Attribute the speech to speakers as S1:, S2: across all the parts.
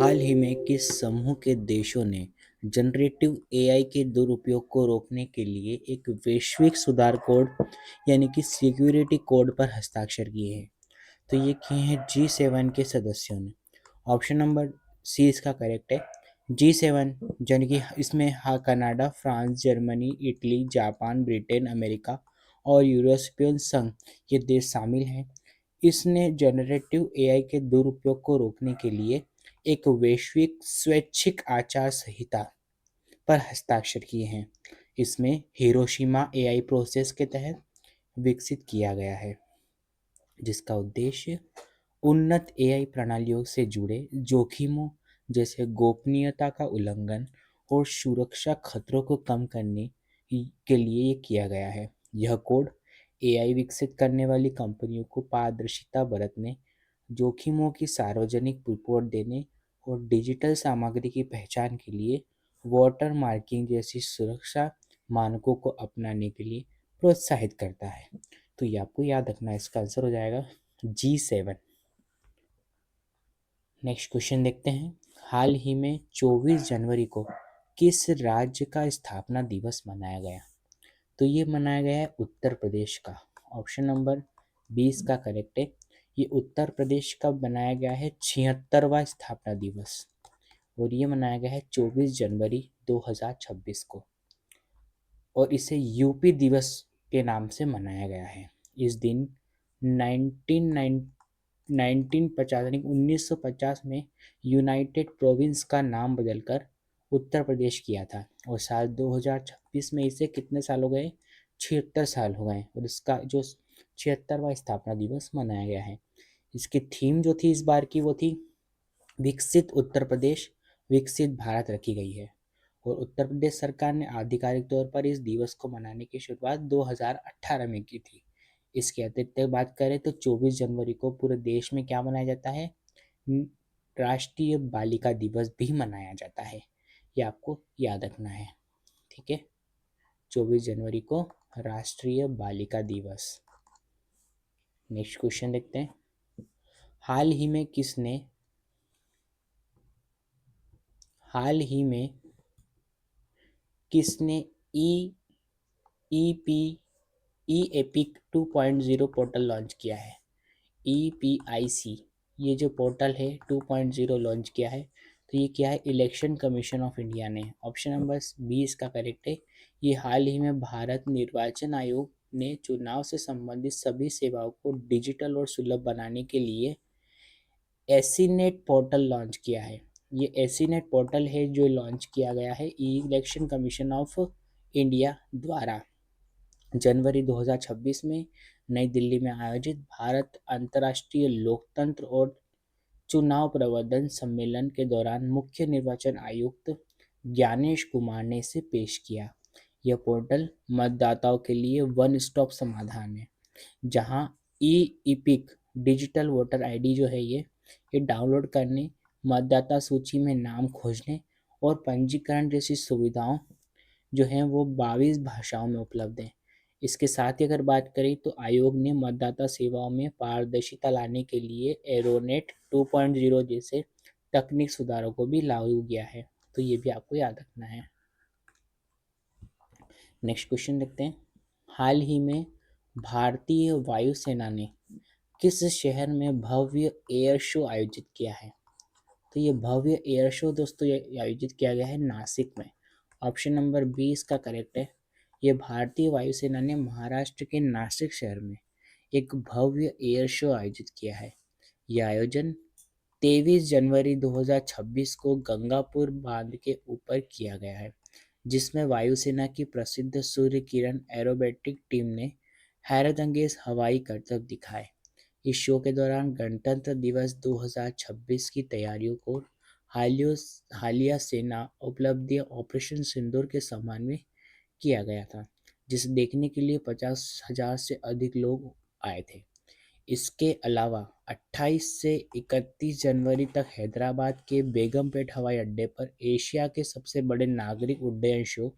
S1: हाल ही में किस समूह के देशों ने जनरेटिव एआई के दुरुपयोग को रोकने के लिए एक वैश्विक सुधार कोड यानी कि सिक्योरिटी कोड पर हस्ताक्षर किए हैं? तो ये किए हैं G7 के सदस्यों ने। ऑप्शन नंबर सी इसका करेक्ट है। G7 यानी कि इसमें हाँ Canada, France, Germany, Italy, Japan, Britain, America और यूरोपियन संघ ये देश शामिल हैं। इसने जनरेटिव एआई के दुरुपयोग को रोकने के लिए एक वैश्विक स्वैच्छिक आचार संहिता पर हस्ताक्षर किए हैं। इसमें हिरोशिमा एआई प्रोसेस के तहत विकसित किया गया है, जिसका उद्देश्य उन्नत एआई प्रणालियों से जुड़े जोखिमों जैसे गोपनीयता का उल्लंघन और सुरक्षा खतरों को कम करने के लिए ये किया गया है। यह कोड एआई विकसित करने वाली कंपनियों को पारदर्शिता बरतने, जोखिमों की सार्वजनिक रिपोर्ट देने और डिजिटल सामग्री की पहचान के लिए वाटर मार्किंग जैसी सुरक्षा मानकों को अपनाने के लिए प्रोत्साहित करता है। तो ये आपको याद रखना है, इसका आंसर हो जाएगा G7। नेक्स्ट क्वेश्चन देखते हैं। हाल ही में 24 जनवरी को किस राज्य का स्थापना दिवस मनाया गया? तो ये मनाया गया है उत्तर प्रदेश का। ऑप्शन नंबर 20 का करेक्ट है। ये उत्तर प्रदेश का बनाया गया है 76वां स्थापना दिवस और ये मनाया गया है 24 जनवरी 2026 को और इसे यूपी दिवस के नाम से मनाया गया है। इस दिन 1950 में यूनाइटेड प्रोविंस का नाम बदलकर उत्तर प्रदेश किया था और साल 2026 में इसे कितने साल हो गए? 76 साल हो गए और इसका जो 76वां स्थापना दिवस मनाया गया है। इसकी थीम जो थी इस बार की वो थी विकसित उत्तर प्रदेश विकसित भारत रखी गई है और उत्तर प्रदेश सरकार ने आधिकारिक तौर पर इस दिवस को मनाने की शुरुआत 2018 में की थी। इसके अतिरिक्त बात करें तो 24 जनवरी को पूरे देश में क्या मनाया जाता है? राष्ट्रीय बालिका दिवस भी मनाया जाता है। ये आपको याद रखना है, ठीक है। 24 जनवरी को राष्ट्रीय बालिका दिवस। नेक्स्ट क्वेश्चन देखते हैं। हाल ही में किसने E E P E EPIC 2.0 portal launch किया है? EPIC ये जो पोर्टल है 2.0 लॉन्च किया है। तो ये क्या है? इलेक्शन कमीशन ऑफ इंडिया ने। ऑप्शन नंबर 20 का करेक्ट है। ये हाल ही में भारत निर्वाचन आयोग ने चुनाव से संबंधित सभी सेवाओं को डिजिटल और सुलभ बनाने के लिए एसीनेट पोर्टल लॉन्च किया है। ये एसीनेट पोर्टल है जो लॉन्च किया गया है इलेक्शन कमीशन ऑफ इंडिया द्वारा जनवरी 2026 में नई दिल्ली में आयोजित भारत अंतर्राष्ट्रीय लोकतंत्र और चुनाव प्रबंधन सम्मेलन के दौरान मुख्य निर्वाचन आयुक्त ज्ञानेश कुमार ने इसे पेश किया। यह पोर्टल मतदाताओं के लिए वन स्टॉप समाधान है, जहां e EPIC digital voter ID जो है ये डाउनलोड करने, मतदाता सूची में नाम खोजने और पंजीकरण जैसी सुविधाओं जो हैं वो 22 भाषाओं में उपलब्ध हैं। इसके साथ ही अगर बात करें तो आयोग ने मतदाता सेवाओं में पारदर्शिता लाने के लिए एरोनेट 2.0 जैसे तकनीक सुधारों को भी लागू किया है। तो ये भी आपको याद रखना है। नेक्स्ट क्वेश्चन देखते हैं। हाल ही में भारतीय वायुसेना ने किस शहर में भव्य एयर शो आयोजित किया है? तो ये भव्य एयर शो दोस्तों ये आयोजित किया गया है नासिक में। ऑप्शन नंबर 20 का करेक्ट है। ये भारतीय वायुसेना ने महाराष्ट्र के नासिक शहर में एक भव्य एयर शो आयोजित किया है। यह आयोजन 23 जनवरी 2026 को गंगापुर बांध के ऊपर किया गया है, जिसमें वायुसेना की प्रसिद्ध सूर्य किरण एरोबेटिक टीम ने हैरतअंगेज हवाई करतब दिखाए। इस शो के दौरान गणतंत्र दिवस 2026 की तैयारियों को हालिया सेना उपलब्धियां ऑपरेशन सिंदूर के सम्मान में किया गया था, जिसे देखने के लिए 50,000 से अधिक लोग आए थे। इसके अलावा 28 से 31 जनवरी तक हैदराबाद के बेगमपेट हवाई अड्डे पर एशिया के सबसे बड़े नागरिक उड्डयन शो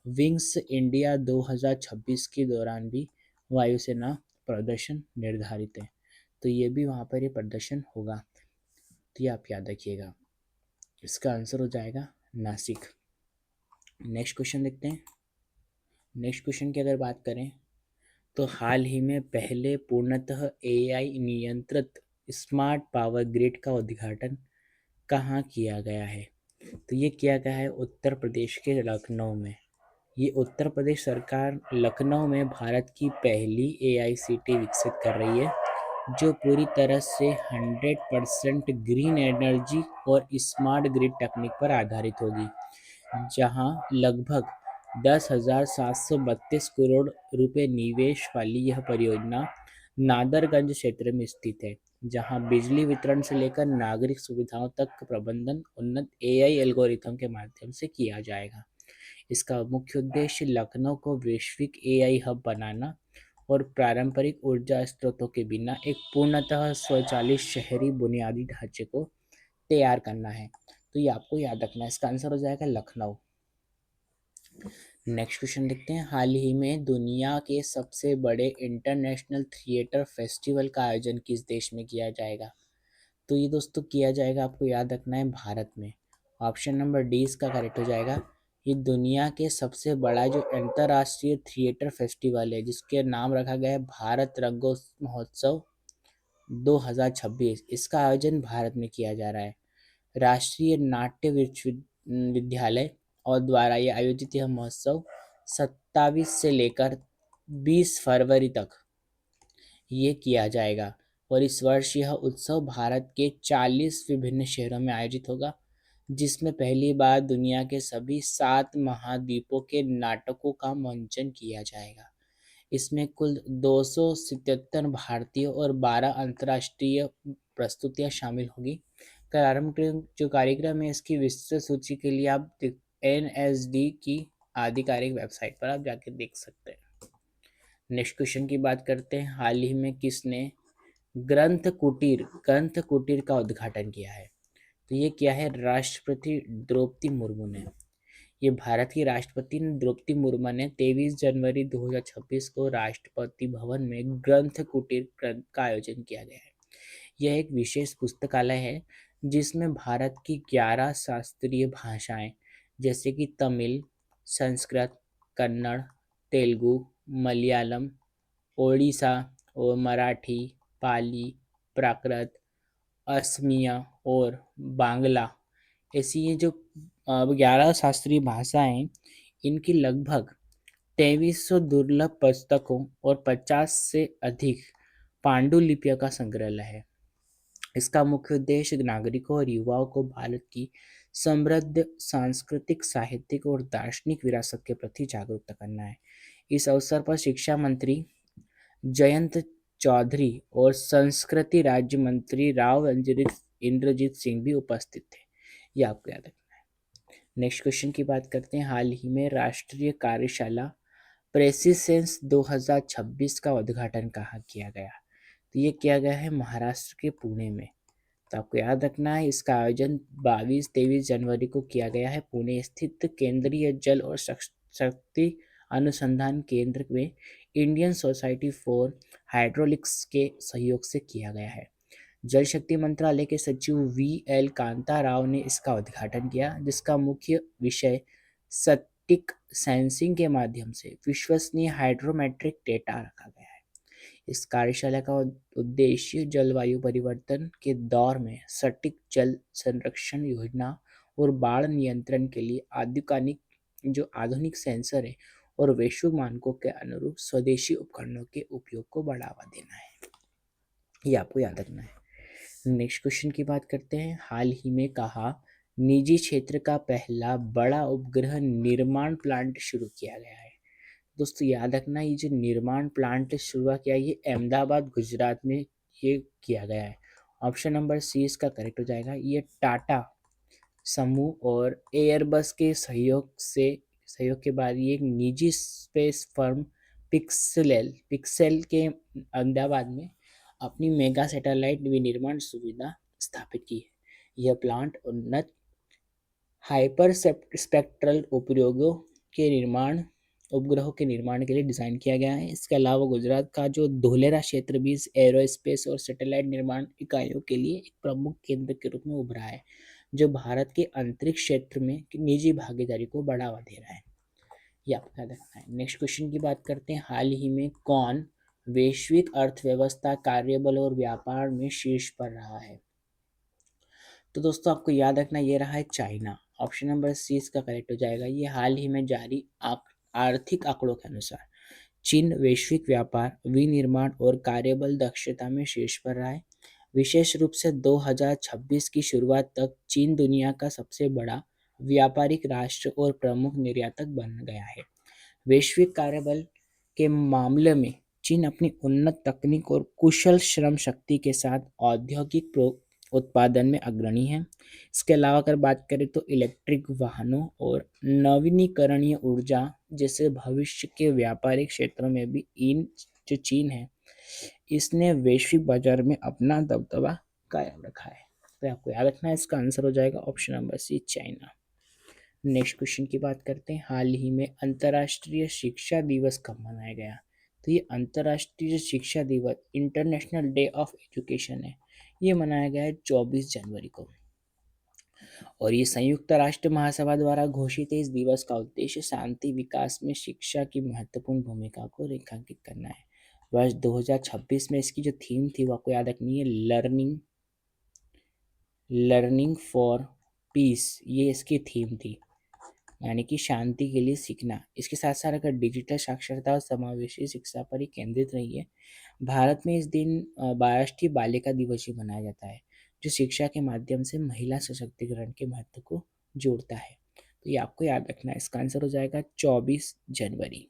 S1: विंग्स इंडिया 2026 के दौरान भी वायुसेना प्रदर्शन निर्धारित है। तो ये भी वहाँ पर ये प्रदर्शन होगा, तो ये आप याद रखिएगा। इसका आंसर हो जाएगा नासिक। नेक्स्ट क्वेश्चन देखते हैं। नेक्स्ट क्वेश्चन की अगर बात करें तो हाल ही में पहले पूर्णतः एआई नियंत्रित स्मार्ट पावर ग्रिड का उद्घाटन कहाँ किया गया है? तो ये किया गया है उत्तर प्रदेश के लखनऊ में। ये उत्तर प्रदेश सरकार लखनऊ में भारत की पहली एआईसीटी विकसित कर रही है जो पूरी तरह से 100% ग्रीन एनर्जी और स्मार्ट ग्रिड तकनीक पर आधारित होगी, जहां लगभग 10,732 करोड़ रुपए निवेश वाली यह परियोजना नादरगंज क्षेत्र में स्थित है, जहां बिजली वितरण से लेकर नागरिक सुविधाओं तक का प्रबंधन उन्नत एआई एल्गोरिथम के माध्यम से किया जाएगा। इसका मुख्य उद्देश्य लखनऊ को वैश्विक एआई हब बनाना और पारंपरिक ऊर्जा स्रोतों के बिना एक पूर्णतः स्वचालित शहरी बुनियादी ढांचे को तैयार करना है। तो ये आपको याद रखना है, इसका आंसर हो जाएगा लखनऊ। नेक्स्ट क्वेश्चन देखते हैं। हाल ही में दुनिया के सबसे बड़े इंटरनेशनल थिएटर फेस्टिवल का आयोजन किस देश में किया जाएगा? तो ये दोस्तों किया जाएगा, आपको याद रखना है, भारत में। ऑप्शन नंबर डी इसका करेक्ट हो जाएगा। ये दुनिया के सबसे बड़ा जो अंतर्राष्ट्रीय थिएटर फेस्टिवल है जिसके नाम रखा गया है भारत रंगोत्सव महोत्सव 2026, इसका आयोजन भारत में किया जा रहा है। राष्ट्रीय नाट्य विद्यालय और द्वारा ये आयोजित यह महोत्सव 27 से लेकर 20 फरवरी तक ये किया जाएगा और इस वर्ष यह उत्सव भारत के 40 विभिन्न शहरों में आयोजित होगा, जिसमें पहली बार दुनिया के सभी 7 महाद्वीपों के नाटकों का मंचन किया जाएगा। इसमें कुल 277 भारतीय और 12 अंतर्राष्ट्रीय प्रस्तुतियां शामिल होगी। जो कार्यक्रम है इसकी विस्तृत सूची के लिए आप NSD की आधिकारिक वेबसाइट पर आप जाकर देख सकते हैं। नेक्स्ट क्वेश्चन की बात करते हैं। हाल ही में किसने ग्रंथ कुटीर का उद्घाटन किया है? तो ये किया है राष्ट्रपति द्रौपदी मुर्मू ने। ये भारत की राष्ट्रपति द्रौपदी मुर्मू ने 23 जनवरी 2026 को राष्ट्रपति भवन में ग्रंथ कुटीर का आयोजन किया गया है। यह एक विशेष पुस्तकालय है जिसमें भारत की 11 शास्त्रीय भाषाएं जैसे कि तमिल, संस्कृत, कन्नड़, तेलुगु, मलयालम, ओडिशा और मराठी, पाली, प्राकृत, असमिया और बांग्ला, ऐसी ये जो 11 शास्त्रीय भाषाएं, इनकी लगभग 2300 दुर्लभ पुस्तकों और 50 से अधिक पांडुलिपियों का संग्रहालय है। इसका मुख्य उद्देश्य नागरिकों और युवाओं को भारत की समृद्ध सांस्कृतिक, साहित्यिक और दार्शनिक विरासत के प्रति जागरूक करना है। इस अवसर पर शिक्षा मंत्री जयंत चौधरी और संस्कृति राज्य मंत्री राव इंद्रजीत सिंह भी उपस्थित थे। ये आपको याद रखना है। नेक्स्ट क्वेश्चन की बात करते हैं। हाल ही में राष्ट्रीय कार्यशाला प्रेसिसेंस 2026 का उद्घाटन कहाँ किया गया? तो ये किया गया है महाराष्ट्र के पुणे में। तो आपको याद रखना है, इसका आयोजन 22-23 जनवरी को किया गया है पुणे स्थित केंद्रीय जल और शक्ति अनुसंधान केंद्र में इंडियन सोसाइटी फॉर हाइड्रोलिक्स के सहयोग से किया गया है। जल शक्ति मंत्रालय के सचिव VL कांता राव ने इसका उद्घाटन किया, जिसका मुख्य विषय सटीक सेंसिंग के माध्यम से विश्वसनीय हाइड्रोमेट्रिक डेटा रखा गया है। इस कार्यशाला का उद्देश्य जलवायु परिवर्तन के दौर में सटीक जल संरक्षण योजना और बाढ़ नियंत्रण के लिए आधुनिक सेंसर है और वैश्विक मानकों के अनुरूप स्वदेशी उपकरणों के उपयोग को बढ़ावा देना है। ये आपको याद रखना है। नेक्स्ट क्वेश्चन की बात करते हैं। हाल ही में कहा निजी क्षेत्र का पहला बड़ा उपग्रह निर्माण प्लांट शुरू किया गया है? दोस्तों याद रखना, ये जो निर्माण प्लांट शुरू किया ये अहमदाबाद गुजरात में ये किया गया है। ऑप्शन नंबर सी इसका करेक्ट हो जाएगा। ये टाटा समूह और एयरबस के सहयोग के बाद ये एक निजी स्पेस फर्म पिक्सेल के अहमदाबाद में अपनी मेगा सैटेलाइट विनिर्माण सुविधा स्थापित की है। यह प्लांट उन्नत हाइपर स्पेक्ट्रल उपग्रहों के निर्माण के लिए डिज़ाइन किया गया है। इसके अलावा गुजरात का जो धोलेरा क्षेत्र भी एरोस्पेस और सैटेलाइट निर्माण इकाइयों के लिए एक प्रमुख केंद्र के रूप में उभरा है। जो भारत के अंतरिक्ष क्षेत्र में निजी भागीदारी को बढ़ावा दे रहा है। ये आपको याद रखना है। नेक्स्ट क्वेश्चन की बात करते हैं, हाल ही में कौन वैश्विक अर्थव्यवस्था, कार्यबल और व्यापार में शीर्ष पर रहा है? तो दोस्तों आपको याद रखना ये रहा है चाइना। ऑप्शन नंबर सी इसका करेक्ट हो जाएगा। ये हाल ही में जारी आर्थिक आंकड़ों के अनुसार चीन वैश्विक व्यापार, विनिर्माण और कार्यबल दक्षता में शीर्ष पर रहा है। विशेष रूप से 2026 की शुरुआत तक चीन दुनिया का सबसे बड़ा व्यापारिक राष्ट्र और प्रमुख निर्यातक बन गया है। वैश्विक कार्यबल के मामले में चीन अपनी उन्नत तकनीक और कुशल श्रम शक्ति के साथ औद्योगिक उत्पादन में अग्रणी है। इसके अलावा अगर बात करें तो इलेक्ट्रिक वाहनों और नवीनीकरणीय ऊर्जा जैसे भविष्य के व्यापारिक क्षेत्रों में भी इन जो चीन है इसने वैश्विक बाजार में अपना दबदबा कायम रखा है। तो आपको याद रखना है, इसका आंसर हो जाएगा option number C China. Next question की बात करते हैं, हाल ही में अंतर्राष्ट्रीय शिक्षा दिवस कब मनाया गया? तो ये अंतर्राष्ट्रीय शिक्षा दिवस, इंटरनेशनल डे ऑफ एजुकेशन है, ये मनाया गया है 24 जनवरी को। और ये संयुक्त राष्ट्र महासभा द्वारा घोषित है। इस दिवस का उद्देश्य शांति, विकास में शिक्षा की महत्वपूर्ण भूमिका को रेखांकित करना है। वर्ष 2026 में इसकी जो थीम थी वो आपको याद रखनी है, लर्निंग फॉर पीस, ये इसकी थीम थी, यानी कि शांति के लिए सीखना। इसके साथ साथ अगर डिजिटल साक्षरता और समावेशी शिक्षा पर ही केंद्रित रही है। भारत में इस दिन राष्ट्रीय बालिका दिवस ही मनाया जाता है, जो शिक्षा के माध्यम से महिला सशक्तिकरण के महत्व को जोड़ता है। तो ये आपको याद रखना है, इसका आंसर हो जाएगा 24 जनवरी।